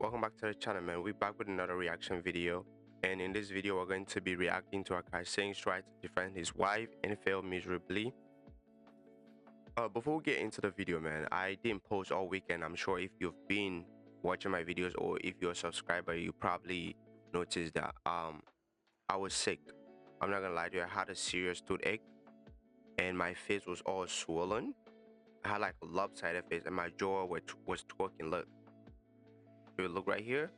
welcome back to the channel, man. We're back with another reaction video, and in this video we're going to be reacting to Aaash Singh's try to defend his wife and failed miserably. Before we get into the video, man, I didn't post all weekend. I'm sure if you've been watching my videos or if you're a subscriber, you probably noticed that I was sick. I'm not gonna lie to you, I had a serious toothache and my face was all swollen. I had like a lopsided face and my jaw was twerking. Look, if you look right here,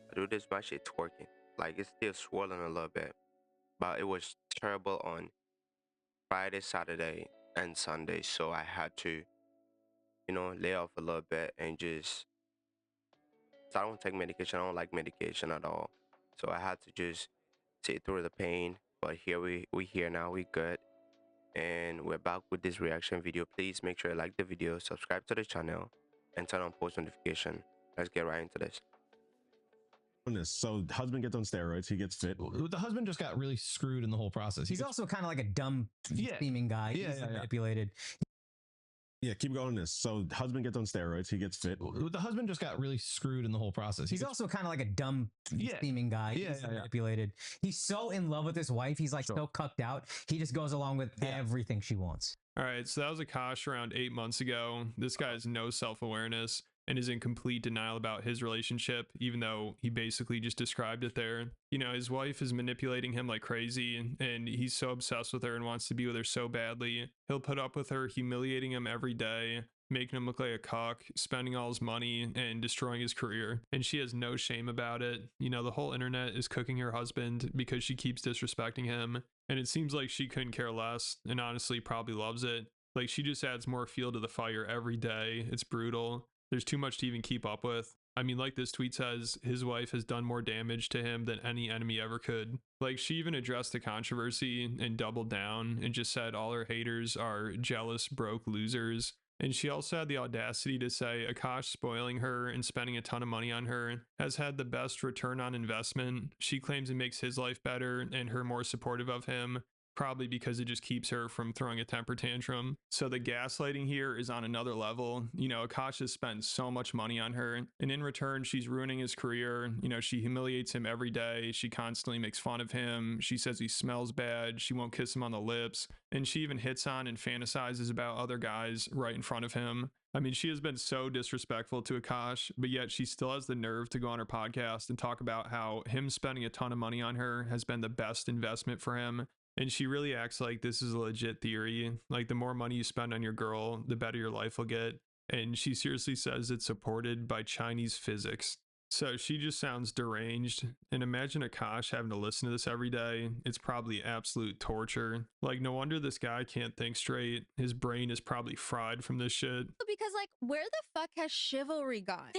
I do this, my shit twerking. Like, it's still swollen a little bit, but it was terrible on Friday, Saturday, and Sunday. So I had to, lay off a little bit and just. So I don't take medication. I don't like medication at all. So I had to just sit through the pain. But here we here now. We good, and we're back with this reaction video. Please make sure you like the video, subscribe to the channel, and turn on post notification. Let's get right into this. So husband gets on steroids, he gets fit. The husband just got really screwed in the whole process. He's also kind of like a dumb theming guy. He's manipulated. Yeah, keep going on this. So husband gets on steroids, he gets fit. The husband just got really screwed in the whole process. He's also kind of like a dumb theming guy. He's manipulated. He's so in love with his wife. He's like so cucked out. He just goes along with everything she wants. All right, so that was Aaash around 8 months ago. This guy has no self-awareness and is in complete denial about his relationship, even though he basically just described it there. You know, his wife is manipulating him like crazy, and he's so obsessed with her and wants to be with her so badly. He'll put up with her humiliating him every day, making him look like a cock, spending all his money, and destroying his career. And she has no shame about it. You know, the whole internet is cooking her husband because she keeps disrespecting him. And it seems like she couldn't care less, and honestly probably loves it. Like, she just adds more fuel to the fire every day. It's brutal. There's too much to even keep up with. I mean, like this tweet says, his wife has done more damage to him than any enemy ever could. Like, she even addressed the controversy and doubled down and just said all her haters are jealous, broke losers. And she also had the audacity to say Aaash spoiling her and spending a ton of money on her has had the best return on investment. She claims it makes his life better and her more supportive of him, probably because it just keeps her from throwing a temper tantrum. So the gaslighting here is on another level. You know, Aaash has spent so much money on her, and in return, she's ruining his career. You know, she humiliates him every day. She constantly makes fun of him. She says he smells bad. She won't kiss him on the lips. And she even hits on and fantasizes about other guys right in front of him. I mean, she has been so disrespectful to Aaash, but yet she still has the nerve to go on her podcast and talk about how him spending a ton of money on her has been the best investment for him. And she really acts like this is a legit theory. Like, the more money you spend on your girl, the better your life will get. And she seriously says it's supported by Chinese physics. So she just sounds deranged. And imagine Aaash having to listen to this every day. It's probably absolute torture. Like, no wonder this guy can't think straight. His brain is probably fried from this shit. Because, like, where the fuck has chivalry gone?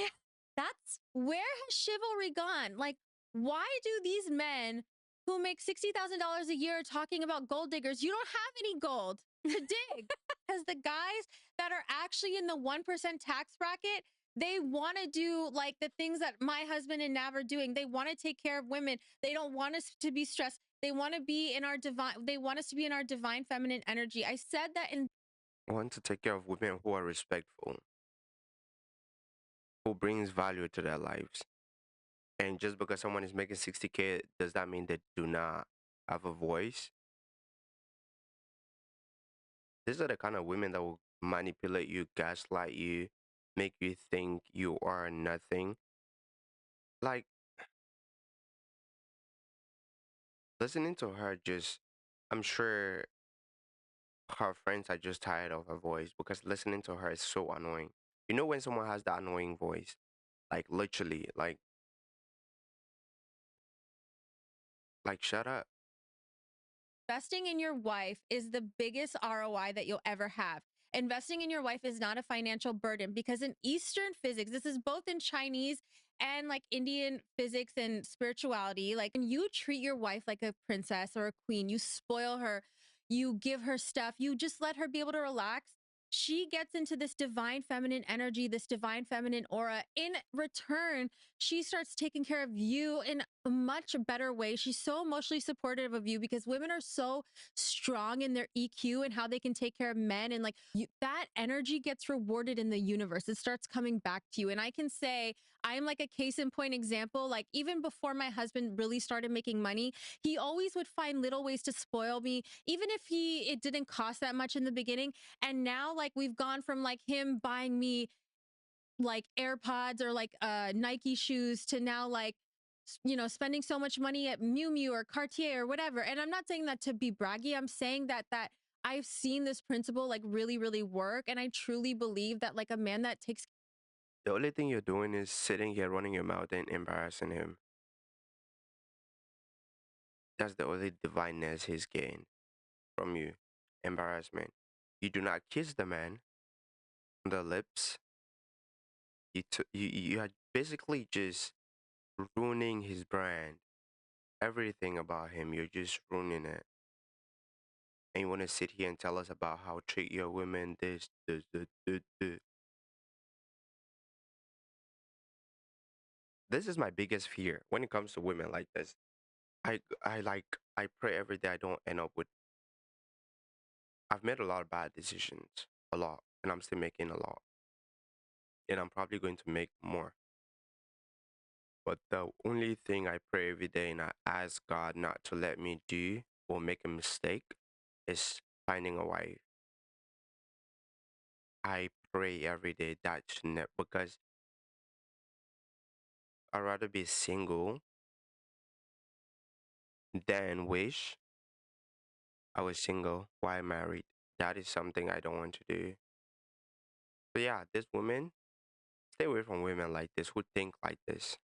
Where has chivalry gone? Like, why do these men who make $60,000 a year talking about gold diggers, you don't have any gold to dig? Because the guys that are actually in the 1% tax bracket, they want to do like the things that my husband and Nav are doing. They want to take care of women. They don't want us to be stressed. They want to be in our they want us to be in our divine feminine energy. I said that in. I want to take care of women who are respectful, who brings value to their lives. And just because someone is making 60K, does that mean they do not have a voice? These are the kind of women that will manipulate you, gaslight you, make you think you are nothing. Like, listening to her I'm sure her friends are just tired of her voice because listening to her is so annoying. You know when someone has that annoying voice? Like, literally, like shut up. Investing in your wife is the biggest ROI that you'll ever have. Investing in your wife is not a financial burden because in Eastern physics, this is both in Chinese and like Indian physics and spirituality, like when you treat your wife like a princess or a queen, you spoil her, you give her stuff, you just let her be able to relax. She gets into this divine feminine energy, this divine feminine aura. In return, she starts taking care of you in a much better way. She's so emotionally supportive of you because women are so strong in their EQ and how they can take care of men. And like that energy gets rewarded in the universe. It starts coming back to you. And I can say I'm like a case in point example. Like even before my husband really started making money, he always would find little ways to spoil me, even if it didn't cost that much in the beginning. And now like we've gone from like him buying me like AirPods or like Nike shoes to now like spending so much money at Miu Miu or Cartier or whatever. And I'm not saying that to be braggy. I'm saying that I've seen this principle like really, really work. And I truly believe that like a man that takes. The only thing you're doing is sitting here running your mouth and embarrassing him. That's the only divineness he's gained from you. Embarrassment. You do not kiss the man on the lips. You are basically just ruining his brand. Everything about him, you're just ruining it. And you want to sit here and tell us about how treat your women this. This is my biggest fear when it comes to women like this. I pray every day I don't end up with. I've made a lot of bad decisions, a lot, and I'm still making a lot, and I'm probably going to make more. But the only thing I pray every day and I ask God not to let me do or make a mistake is finding a wife. I pray every day that because I'd rather be single than wish I was single while married. That is something I don't want to do. But yeah, this woman, stay away from women like this who think like this.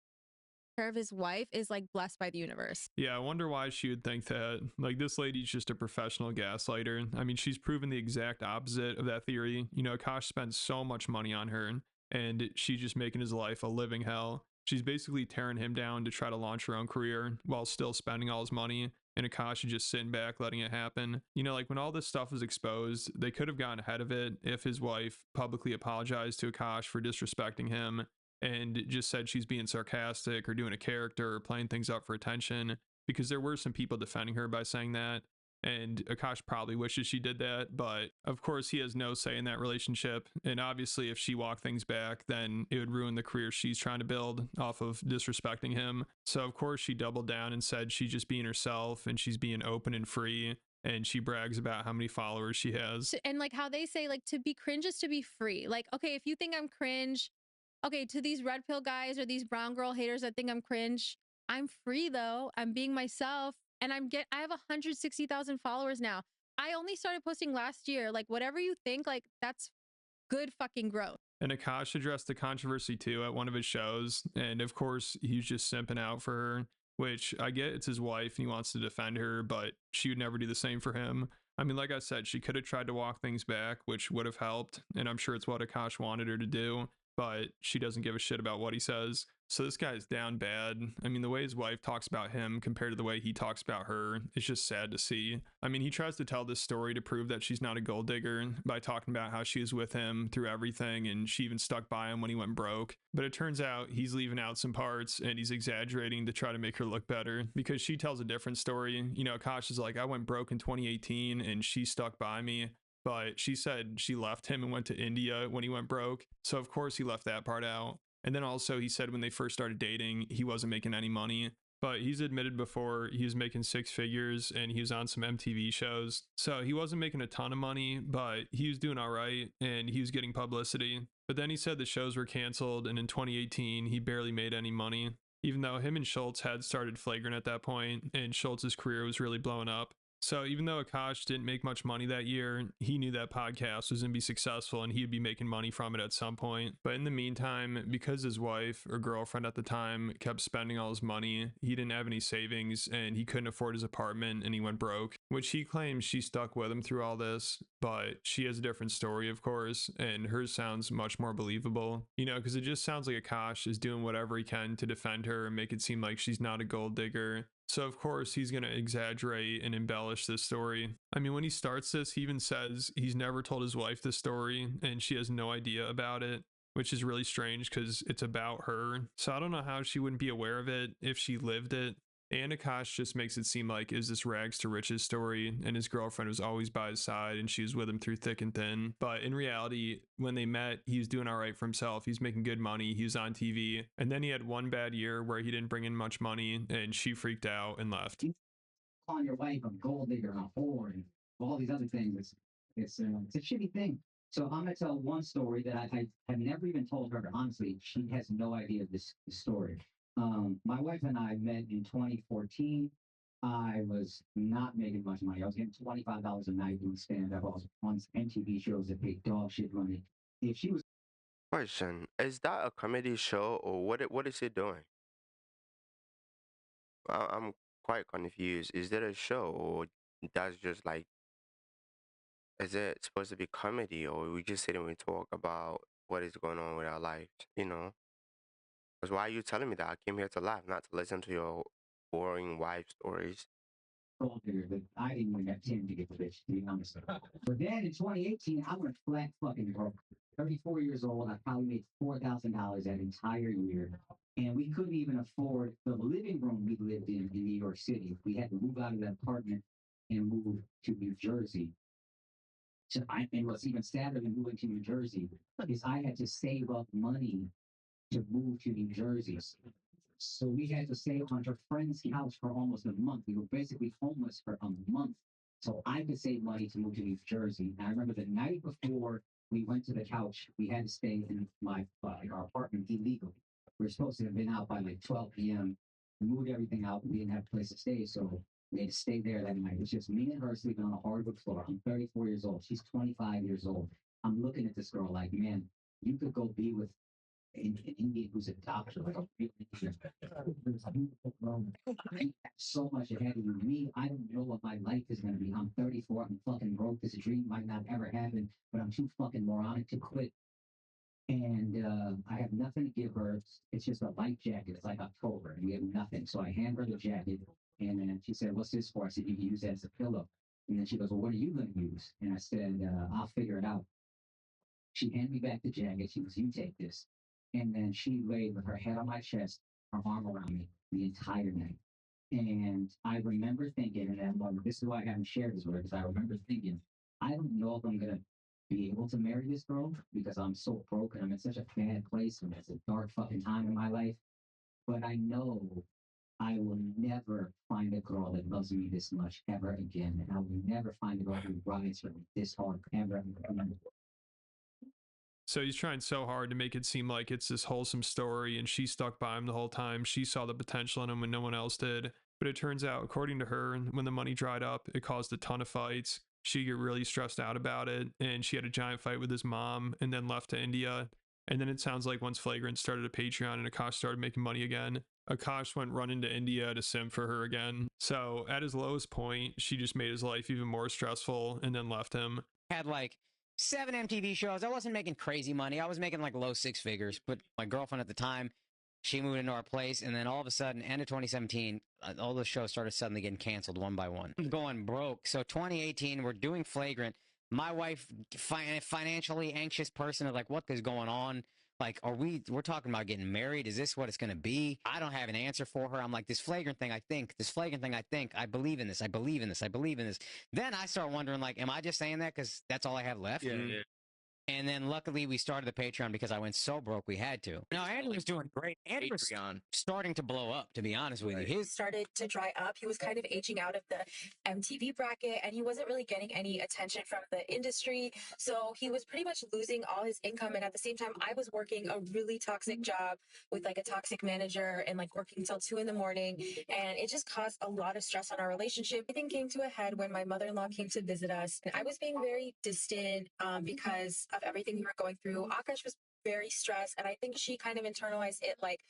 Care of his wife is like blessed by the universe. Yeah, I wonder why she would think that. Like, this lady's just a professional gaslighter. I mean, she's proven the exact opposite of that theory. You know, Aaash spends so much money on her, and she's just making his life a living hell. She's basically tearing him down to try to launch her own career while still spending all his money. And Aaash is just sitting back, letting it happen. You know, like when all this stuff was exposed, they could have gotten ahead of it if his wife publicly apologized to Aaash for disrespecting him and just said she's being sarcastic or doing a character or playing things up for attention, because there were some people defending her by saying that. And Aaash probably wishes she did that, but of course he has no say in that relationship. And obviously if she walked things back, then it would ruin the career she's trying to build off of disrespecting him. So of course she doubled down and said she's just being herself and she's being open and free. And she brags about how many followers she has. And like how they say, like, to be cringe is to be free. Like, okay, if you think I'm cringe, okay, to these red pill guys or these brown girl haters that think I'm cringe, I'm free though. I'm being myself, and I have 160,000 followers now. I only started posting last year. Like, whatever you think, like, that's good fucking growth. And Aaash addressed the controversy too at one of his shows, and of course he's just simping out for her, which I get, it's his wife and he wants to defend her, but she would never do the same for him. I mean, like I said, she could have tried to walk things back, which would have helped, and I'm sure it's what Aaash wanted her to do, but she doesn't give a shit about what he says. So this guy's down bad. I mean, the way his wife talks about him compared to the way he talks about her, it's just sad to see. I mean, he tries to tell this story to prove that she's not a gold digger by talking about how she was with him through everything and she even stuck by him when he went broke. But it turns out he's leaving out some parts and he's exaggerating to try to make her look better, because she tells a different story. You know, Aaash is like, I went broke in 2018 and she stuck by me. But she said she left him and went to India when he went broke. So of course he left that part out. And then also he said when they first started dating, he wasn't making any money. But he's admitted before he was making 6 figures and he was on some MTV shows. So he wasn't making a ton of money, but he was doing all right and he was getting publicity. But then he said the shows were canceled, and in 2018, he barely made any money, even though him and Schultz had started flagrant at that point and Schultz's career was really blowing up. So even though Aaash didn't make much money that year, he knew that podcast was going to be successful and he'd be making money from it at some point. But in the meantime, because his wife or girlfriend at the time kept spending all his money, he didn't have any savings and he couldn't afford his apartment and he went broke, which he claims she stuck with him through all this. But she has a different story, of course, and hers sounds much more believable, you know, because it just sounds like Aaash is doing whatever he can to defend her and make it seem like she's not a gold digger. So of course he's going to exaggerate and embellish this story. I mean, when he starts this, he even says he's never told his wife this story and she has no idea about it. which is really strange because it's about her. So I don't know how she wouldn't be aware of it if she lived it. And Aaash just makes it seem like is this rags to riches story, and his girlfriend was always by his side and she was with him through thick and thin. But in reality, when they met, he was doing all right for himself. He's making good money. He was on TV. And then he had one bad year where he didn't bring in much money and she freaked out and left. Calling your wife a gold digger and a whore and all these other things, it's a shitty thing. So I'm gonna tell one story that I have never even told her. Honestly, she has no idea of this story. My wife and I met in 2014. I was not making much money. I was getting $25 a night doing stand-up. I was on MTV shows that paid dog shit money. If she was Question: is that a comedy show or what is it doing? I'm quite confused. Is that a show or that's just like, is it supposed to be comedy or we just sit and we talk about what is going on with our lives? You know? Because why are you telling me that? I came here to laugh, not to listen to your boring wife stories. gold digger that I didn't even have 10 to get the bitch, to be honest. But then in 2018, I went flat fucking broke. 34 years old, I probably made $4,000 that entire year. And we couldn't even afford the living room we lived in New York City. We had to move out of that apartment and move to New Jersey. So and what's even sadder than moving to New Jersey is I had to save up money to move to New Jersey. So we had to stay on her friend's couch for almost a month. We were basically homeless for a month. So I could save money to move to New Jersey. And I remember the night before we went to the couch, we had to stay in our apartment illegally. We were supposed to have been out by like 12 p.m. We moved everything out. We didn't have a place to stay. So we had to stay there that night. It was just me and her sleeping on a hardwood floor. I'm 34 years old. She's 25 years old. I'm looking at this girl like, man, you could go be with an Indian who's a doctor, like a real Indian. So much ahead of you. Me, I don't know what my life is going to be. I'm 34. I'm fucking broke. This dream might not ever happen, but I'm too fucking moronic to quit. And I have nothing to give her. It's just a light jacket. It's like October, and we have nothing. So I hand her the jacket, and then she said, "What's this for?" I said, "You can use that as a pillow." And then she goes, "Well, what are you going to use?" And I said, "I'll figure it out." She handed me back the jacket. She goes, "You take this." And then she laid with her head on my chest, her arm around me the entire night. And I remember thinking in that moment, this is why I haven't shared this with her, because I remember thinking, I don't know if I'm going to be able to marry this girl because I'm so broke and I'm in such a bad place and it's a dark fucking time in my life. But I know I will never find a girl that loves me this much ever again. And I will never find a girl who rides for me this hard ever again. So he's trying so hard to make it seem like it's this wholesome story and she stuck by him the whole time. She saw the potential in him when no one else did. But it turns out, according to her, when the money dried up, it caused a ton of fights. She got really stressed out about it, and she had a giant fight with his mom and then left to India. And then it sounds like once Flagrant started a Patreon and Aaash started making money again, Aaash went running to India to simp for her again. So at his lowest point, she just made his life even more stressful and then left him. Had like 7 MTV shows. I wasn't making crazy money. I was making like low 6 figures. But my girlfriend at the time, she moved into our place. And then all of a sudden, end of 2017, all the shows started suddenly getting canceled one by one. I'm going broke. So 2018, we're doing Flagrant. My wife, financially anxious person, is like, what is going on? Like, we're talking about getting married. Is this what it's going to be? I don't have an answer for her. I'm like, this flagrant thing, I think, I believe in this. I believe in this. Then I start wondering, like, am I just saying that because that's all I have left? Yeah. And then luckily we started the Patreon because I went so broke we had to. No, Andrew was doing great. Andrew was starting to blow up, to be honest with you. His started to dry up. He was kind of aging out of the MTV bracket and he wasn't really getting any attention from the industry. So he was pretty much losing all his income. And at the same time, I was working a really toxic job with like a toxic manager and like working until 2 a.m. And it just caused a lot of stress on our relationship. Everything came to a head when my mother-in-law came to visit us. And I was being very distant because of everything we were going through. Aaash was very stressed, and I think she kind of internalized it like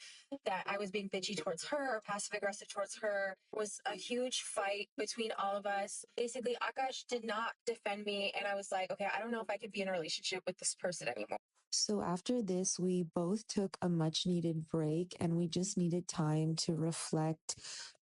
that I was being bitchy towards her or passive aggressive towards her. It was a huge fight between all of us. Basically, Aaash did not defend me, and I was like, okay, I don't know if I could be in a relationship with this person anymore. So after this, we both took a much needed break and we just needed time to reflect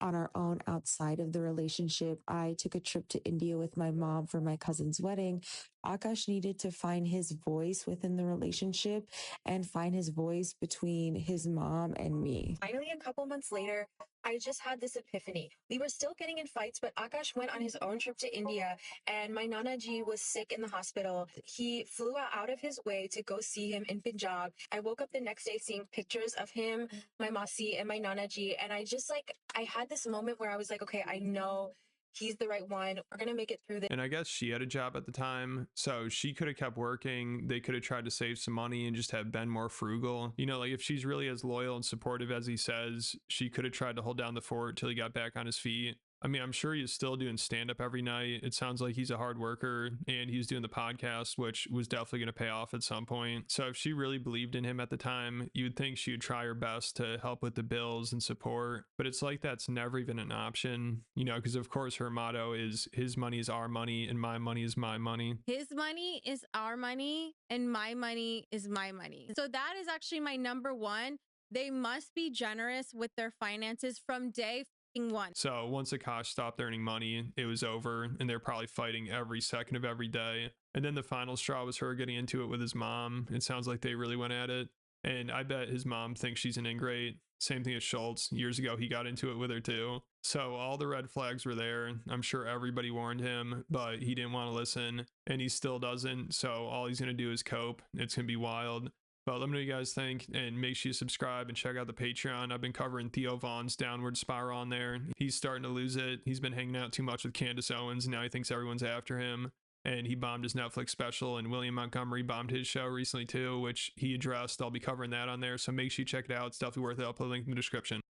on our own outside of the relationship. I took a trip to India with my mom for my cousin's wedding. Aakash needed to find his voice within the relationship and find his voice between his mom and me. Finally, a couple months later, I just had this epiphany. We were still getting in fights, but Aakash went on his own trip to India, and my Nana Ji was sick in the hospital. He flew out of his way to go see him in Punjab. I woke up the next day seeing pictures of him, my Masi, and my Nana Ji, and I just I had this moment where I was like, okay, I know he's the right one. We're going to make it through this. And I guess she had a job at the time, so she could have kept working. They could have tried to save some money and just have been more frugal. You know, like if she's really as loyal and supportive as he says, she could have tried to hold down the fort till he got back on his feet. I mean, I'm sure he's still doing stand-up every night. It sounds like he's a hard worker, and he's doing the podcast, which was definitely going to pay off at some point. So if she really believed in him at the time, you would think she would try her best to help with the bills and support. But it's like that's never even an option, you know, because of course her motto is his money is our money and my money is my money. His money is our money and my money is my money. So that is actually my number one. They must be generous with their finances from day one. So once Aakash stopped earning money, it was over, and they're probably fighting every second of every day. And then the final straw was her getting into it with his mom. It sounds like they really went at it. And I bet his mom thinks she's an ingrate. Same thing as Schultz. Years ago, he got into it with her too. So all the red flags were there. I'm sure everybody warned him, but he didn't want to listen, and he still doesn't. So all he's going to do is cope. It's going to be wild. But let me know what you guys think, and make sure you subscribe and check out the Patreon. I've been covering Theo Vaughn's downward spiral on there. He's starting to lose it. He's been hanging out too much with Candace Owens, and now he thinks everyone's after him. And he bombed his Netflix special, and William Montgomery bombed his show recently too, which he addressed. I'll be covering that on there, so make sure you check it out. It's definitely worth it. I'll put a link in the description.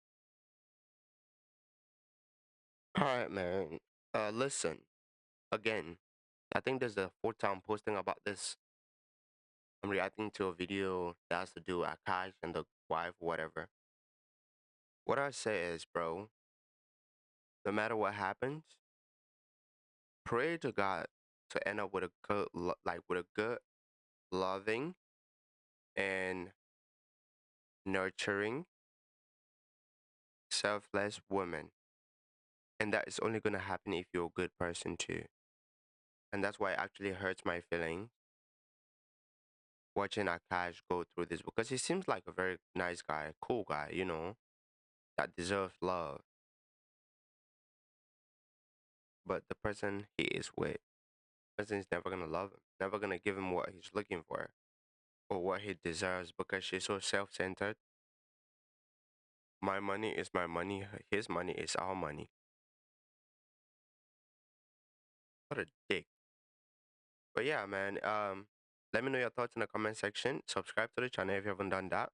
All right, man. Listen, again, I think there's the fourth time posting about this. I'm reacting to a video that has to do with Aakash and the wife, whatever. What I say is, bro, no matter what happens, pray to God to end up with a good, with a good, loving, and nurturing, selfless woman. And that is only gonna happen if you're a good person too. And that's why it actually hurts my feelings watching Aakash go through this, because he seems like a very nice guy, cool guy, you know, that deserves love. But the person he is with, the person is never gonna love him, never gonna give him what he's looking for or what he deserves, because she's so self-centered. My money is my money, his money is our money. What a dick. But yeah, man, let me know your thoughts in the comment section. Subscribe to the channel if you haven't done that.